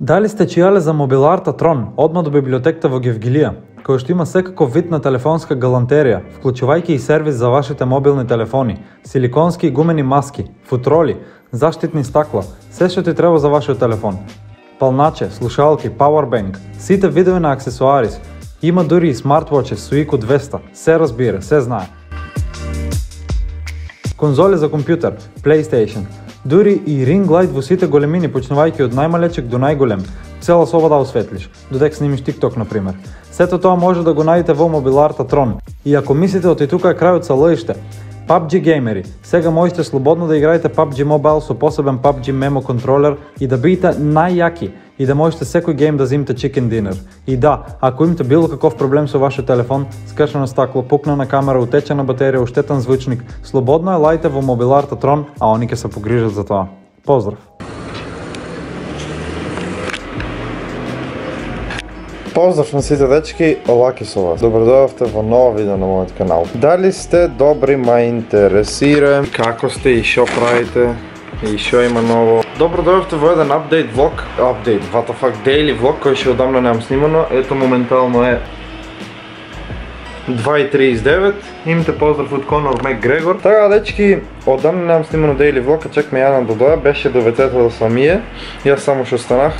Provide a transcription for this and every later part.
Дали сте чијале за мобиларта Трон, одма до библиотеката во Гевгилија, кој што има секаков вид на телефонска галантерија, вклучувајќи и сервис за вашите мобилни телефони, силиконски и гумени маски, футроли, заштитни стакла, се што ти треба за вашиот телефон. Палначе, слушалки, powerbank, сите видови на аксесуарис, има дури и смартвочи со IQ 200, се разбира, се знае. Конзоли за компјутер, PlayStation, дури и ring light во сите големини, почнувајќи од најмалечек до најголем, цела соба да осветлиш, додека снимиш TikTok, например. Сето тоа може да го најдете во мобиларта Трон. И ако мислите оти тука е крајот са лъиште, PUBG геймери, сега можете слободно да играете PUBG Mobile со посебен PUBG Memo контролер и да бидете најјаки и да можете секој гейм да зимте chicken dinner. И да, ако имате било каков проблем со вашиот телефон, скршено стакло, пукнана камера, утечена батерија, уштетен звучник, слободно е лајте во мобиларта Трон, а они ќе се погрижат за тоа. Поздрав! Поздрав на сите дечки, Лаки со вас. Добро дојавте во ново видео на мојот канал. Дали сте добри, ма интересира како сте и шо правите и шо има ново. Добро дојавте во еден апдейт влог, what the fuck, daily влог кој ше одамна немам снимано. Ето моментално е 2:39. Имате поздрав од Конор Макгрегор. Така дечки, одамна немам снимано daily влог, а чек ме Јана да доја, беше до ветето да самие. Јас само што станах.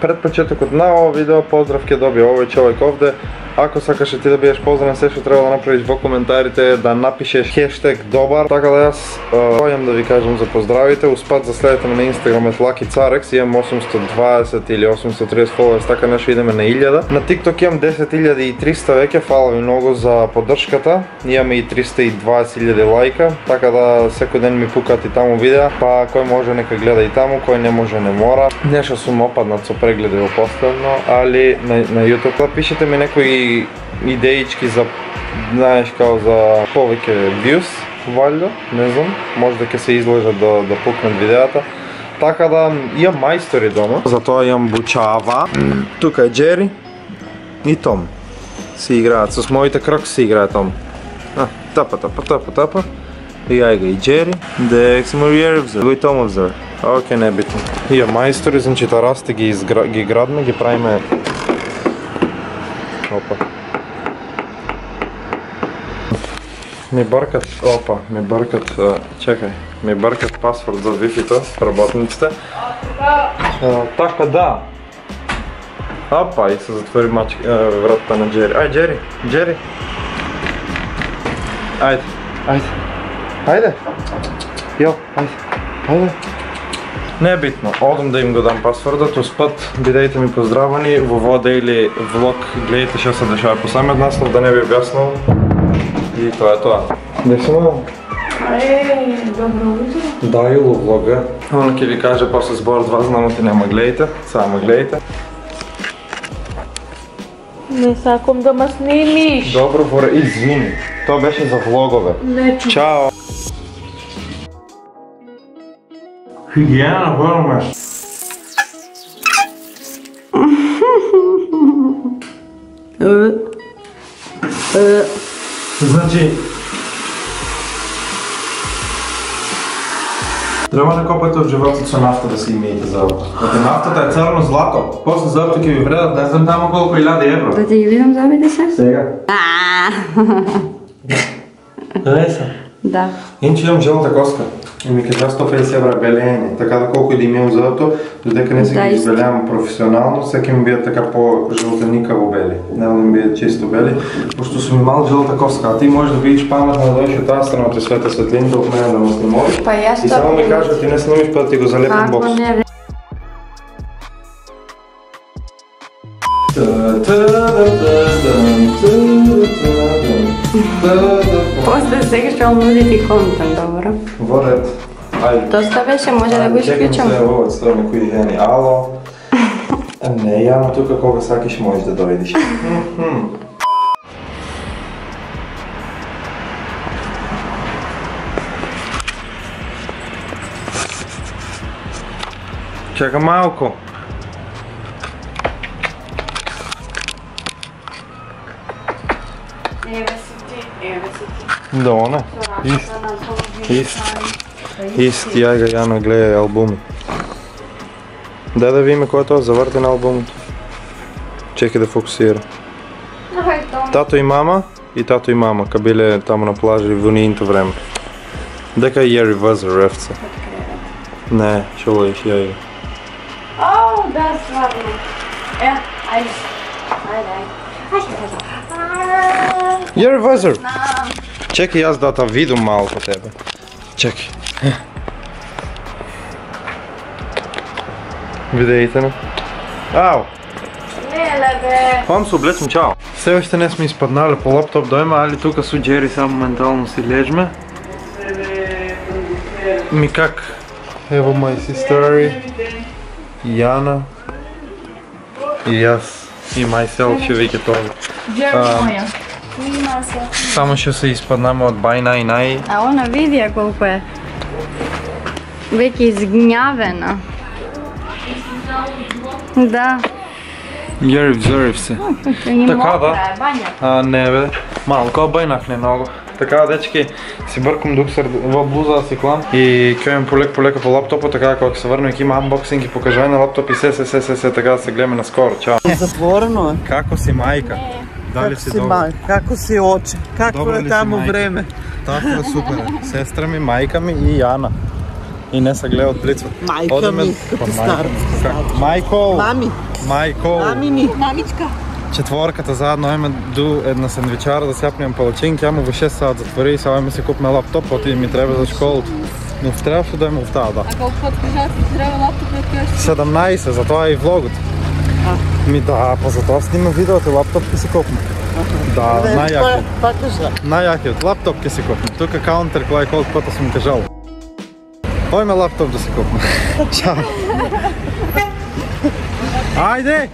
Пред почетокот на ово видео поздрав ќе доби овој човек овде. Ако сакаш ти да бидеш поздравен, се што треба да направиш во коментарите е да напишеш хештег добар. Така да јас дојам да ви кажам за поздравите. Успат за следете ме на Instagram @LakiCarex, имам 820 или 830 followers, така нешто идеме на 1000. На TikTok имам 10.300 веќе, фала ви многу за поддршката. Имаме и 320.000 лајка, така да секој ден ми пукаат и таму видеа, па кој може нека гледа и таму, кој не може не мора. Нешто сум опаднат со прегледи во последно, али на YouTube пишете ми некои идеички за, знаеш, као за повеќе views, валјда, не знам, може да ќе се изложат да пукнат видеата. Така да имам мајстори дома, затоа имам Бучава, тука е Джери и Том. Си играат, со моите крокси си играат Том. Тапа. И ајга и Джери, the Exmorier Observer, и Том Observer. Оке, не битно. Имам мајстори, значи тарасите ги градме, ги правиме. Опа. Ми бъркат пасворд за Wi-Fi-то, работниците. Така да. Опа, и се затвори вратата на Джери. Ай, Джери! Айде! Йо, айде! Не е битно, одам да им го дам пасвордот, успат, бидејте ми поздравани во овој daily влог, гледайте што се дешава по самиот наслов, да не би објаснал. И тоа е тоа. Де се мала? Добро утро. Да, Ило влога. Он ќе ви каже после збор 2, знамо ти нема гледайте, само гледайте. Не сакам да ме снимиш. Добро, воре, извини. Тоа беше за влогове. Не чу. Чао. Хигиена на формаш. Значи, треба да копате од животот со нафта да си имеете зъбото. Значи нафтата е црно злато, после зъбото ќе ви вредат не знам тамо колку 1000 евро. Да ти ги видам зъбите се? Сега. Хареса? Да. Инче имам жълта коска и ми кажа 150 евро белење, така да колку и да имам зъбото, додека не се ги избелявам професионално, секи ми бият така по-жълтеникаво бели, нема да ми бият чисто бели, пошто сум имал жълта коска, а ти можеш да видиш паметно да дойдеш от тази страна, ти света светлините от мене да му снимаш. Па јас И само ми кажа, ти не снимиш, па да ти го залепим бокс. После сега ще нудити контент, добро. Во ред. Ајде. Доста беше, може да го исклучам. Чекам се ово од страна кои хени. Ало. Не, Јана, тука кога сакиш можеш да дојдеш. Чека малко. Да, она. Ист, ја га Јана гледа албуми. Дай да видим кой е този завъртен албумът. Чекай да фокусира. Тато и мама ка биле там на плажа в унийното време. Дека е Jeri Weather ревца. Не, ще лъжиш, я иде. О, да, стvarno. Ajde. Jeri Weather! Čekaj, jaz da ta vidim malo po tebe. Čekaj. Видеите не? Ау! Леле, бе. Хвам се облечем, чао! Все още не сме изпаднали по лаптоп дома, али тука с Джери само моментално си лежме. Ми как? Ево my sister, Яна и аз и myself ще вика това. Джери моя. Само ще се изпаднаме от Buy Nine. А она види я колко е. Веќе изгнявена. Да. Jeri взорив се. Така да. Не бе, малко обайнах не много. Така дечки, си бъркам дуксер в блуза да си клам и кюем полека по лаптопа, така ако се върнем има анбоксинг и покажай на лаптоп и се, така да се гледаме наскоро. Чао! Затворено е. Како си майка? Дали си добре? Како си оче? Како е тамо време? Така е супер. Сестра ми, майка ми и Яна. И не се гледа отблицват. Майка ми, като стар. Майкол! Мами! Майкол! Мамини! Мамичка! Четворката заедно име до една сандвичара да сяпнем палачинки, ама в 6 саат затвори и сега ми си купме лаптоп, и ми трябва за школата. Но трябваше да има в тази, да. А колко път кажа ти трябва лаптоп да кажеш? 17, затова е и влогът. Ми да, па затова снима видеото, лаптоп ке си купме. Да, най-якият. Най-якият, лаптоп ке си купме. Тук е каунтер, кой колко пъта съм кажал. Ой ме лаптоп да си купме. Чао! Айде!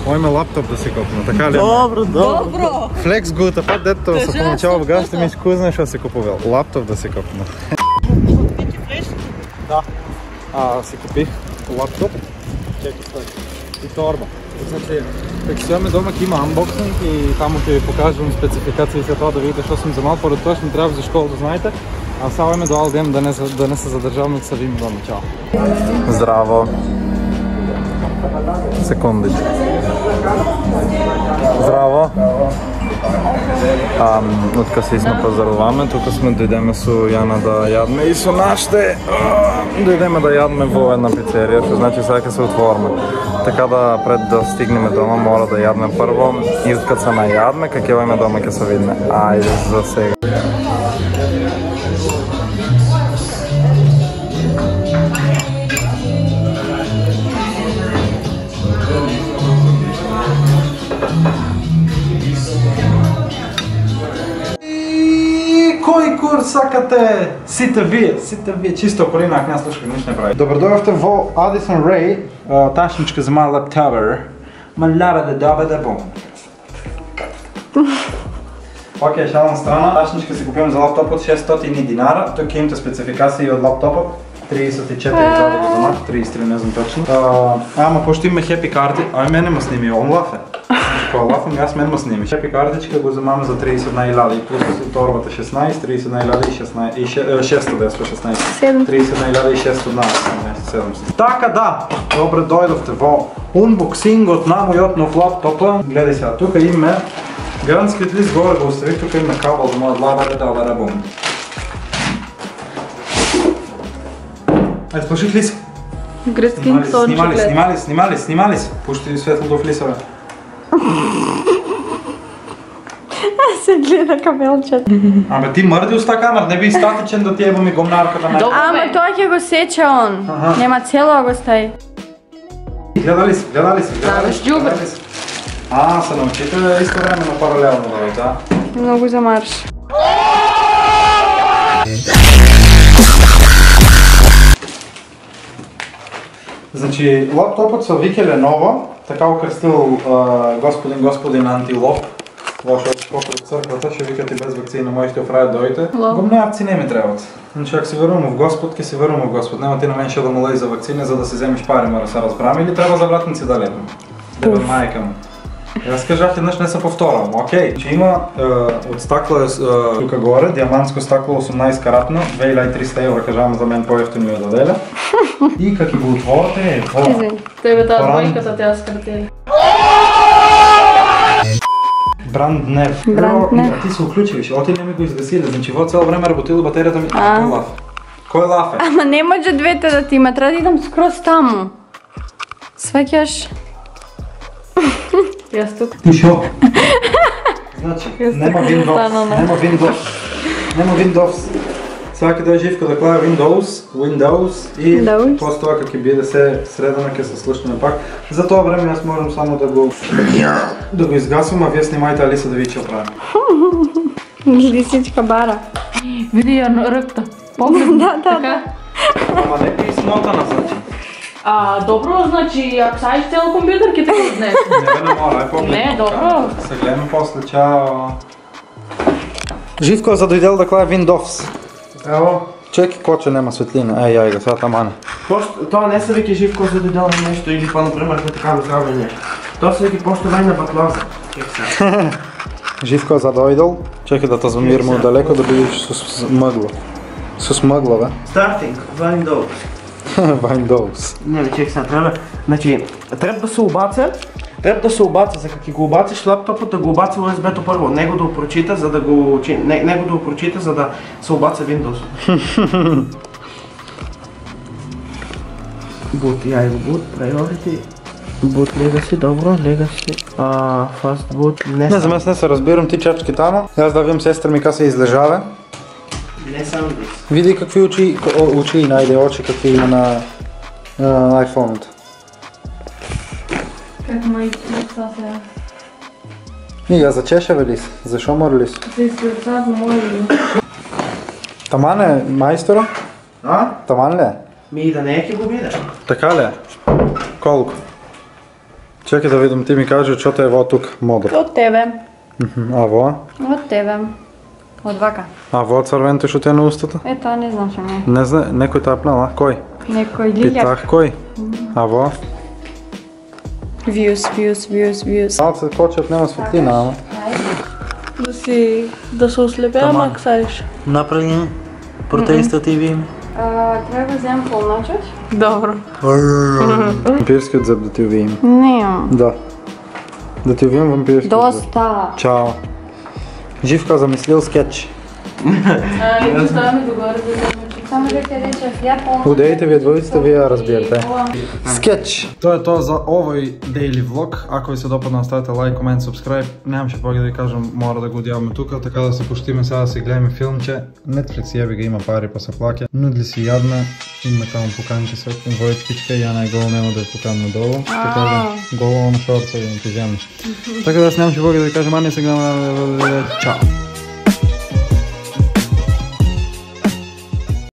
Ой ме лаптоп да си купна, така ли? Добро! Flex good, а път дето се получава в гащите ми изкузна, що си купувал. Лаптоп да си купна. Да. Си купих лаптоп. Чекай, и торба. Значи, как си имаме дома, има анбоксинг и там ще ви покажем спецификации и това да видите, що съм вземал. Поред това ще ми трябва за школа да знаете. А сега имаме до ден да не се задържаваме да се видим дома. Чао! Здраво! Секундичка. Здраво! Откъде си сме пазаруваме, тук сме дойдеме с Яна да ядме и с нашите дойдеме да ядме в една пицерия, що значи сега се отвориме. Така да пред да стигнем дома, мора да ядме първо и откъде се наядме, какива име дома ке се видне. Айде за сега. Кой курс сакате? Сите вие, чисто колина, аз слушах, нищо не прави. Добре дойдохте в Addison Ray, ташничка за моя лаптопър. Маляра да добе да бум. Окей, шал на страна. Ташничка си купим за лаптоп от 600 динара. Тук имате спецификации от лаптопа. 34 за да го замах, 33 не знам точно. Ама почти има хепи карти, мене ма сними, он лафе. Кой лафам, аз мен ма сними. Хепи картичка го замаме за 31 и плюс торбата 16, 31 и 600 деска 16. 31 и 600 700. Така да, добре дойдохте во унбоксингот на мојот нов лаптопа. Гледай сега, тук има гарантският лист горе го оставих, тук има кабел за моят да работи. Слушах ли си? Гръцкин сонче. Снимали си. Пушти светло до влиса, бе. Аз се гледа кабелчет. Абе ти мърди уста камер, не би статичен да ти еба ми гомнарката на... Ама той ќе го сеча он. Нема цело го стави. Гледали си. Се научите исто време на паралелно, да? Много замарш. Значи, лаптопът са вика Lenovo, така окръстил господин антилоп. Лошо от църквата, ще викате без вакцина, можете оправят дойте. Гумнявци не ми трябват. Значи, ако си вървам в Господ, ке си вървам в Господ. Нема ти на мен ще да молей за вакцина, за да си вземеш пари, мара се разбраме, или трябва за вратници да лепим? Дебе майка му. Аз кажах веднъж, не се повторам, окей. Че има от стакла тук горе, диамантско стакло 18 каратно, 2300 евро, кажам за мен по-ефтино ми даделя. И как го отворите, Тебе тази двойката тя скратили. Бранднев. Ти се оключи, виж, оти не ми го изгасили, значи во цяло време работило батерията ми. Кой лаф? Кой лаф е? Ама не може двете да ти има, трябва да идам скроз тамо. Свекяш. И аз тук. Ти шо? Значи, нема Windows. Нема Windows. Всяка да е живка да клава Windows и после това как биде се средана, ке се слушаме пак. За това време аз можем само да го изгасвам, а вие снимайте Алиса да ви че оправим. Лисичка бара. Види я ръкта. Да. Ама не би смотана, значи. Добро, значи, ако садиш цел компютър, ке те го днес. Не мора, по-близко. Не, добро. Се гледаме после, чао. Живко е задойдел да клава Windows. Ево. Чеки коче нема светлина. Ей, айга, сега тамане. Това не са веки Живко за да дойдел на нещо или па, например, на така здраве нещо. Това са веки почта на батлаза. Живко е задойдел. Чекай да те замираме отдалеко да бидеш с мъгла. С мъгла, бе. Starting, Windows. Windows. Не, чекай сега, трябва. Значи, трябва да се обаца. За как го обациш лаптопа, да го обаца USB-то първо. Него да прочита, за да го учи. Него да прочита, за да се обаца Windows. Boot, boot, priority. Boot legacy, добро, legacy. Fast boot, Не, за мен не се разбирам, ти чачки тамо. Аз да видим сестра ми как се излежава. не само дис. Види какви очи найде очи, какви има на iPhone-ото. Как мои деца сега? И я зачешаве ли си? Защо мора ли си? Се изкърцат мои ли? Таман е майстора? Таман ли е? Ми да не е ки го видя. Така ли е? Колко? Чекай да видим, ти ми кажи, защото е во тук модър. От тебе. А во? От тебе. От вака. А во цървеното ще е на устата? Ето, не знам, че ми. Не знае, некой тапнал, а? Кой? Некой лиляк. Питах кой? А во? Views. Малце кочет нема светлина, ама. Да се ослепява, ама ксариш. Направи протестативи. Трябва да вземем полночет? Добро. Вампирският зъб да ти увием. Не. Да. Да ти увием вампирският зъб. Доста. Чао. Живко замислил скетч. Не оставаме догоре да вземем. Само да ти рече, я полночет. Удеете вие двоицата, вие разбирате. Скетч! То е то за овој дейли влог. Ако ви се допадна, оставете лайк, комент, subscribe. Нямаше повече да ви кажем, мора да го одяваме тук, така да се пуштиме сега да си гледаме филмче. Netflix яви ga има пари па се плаке. Нудли си ядна, има там поканки с воечкичка и Яна е гола, няма да я поканна долу. Ще кажем гола на шорца и на пижами. Така да аз нямаше повече да ви кажем, а не се гледаме. Чао!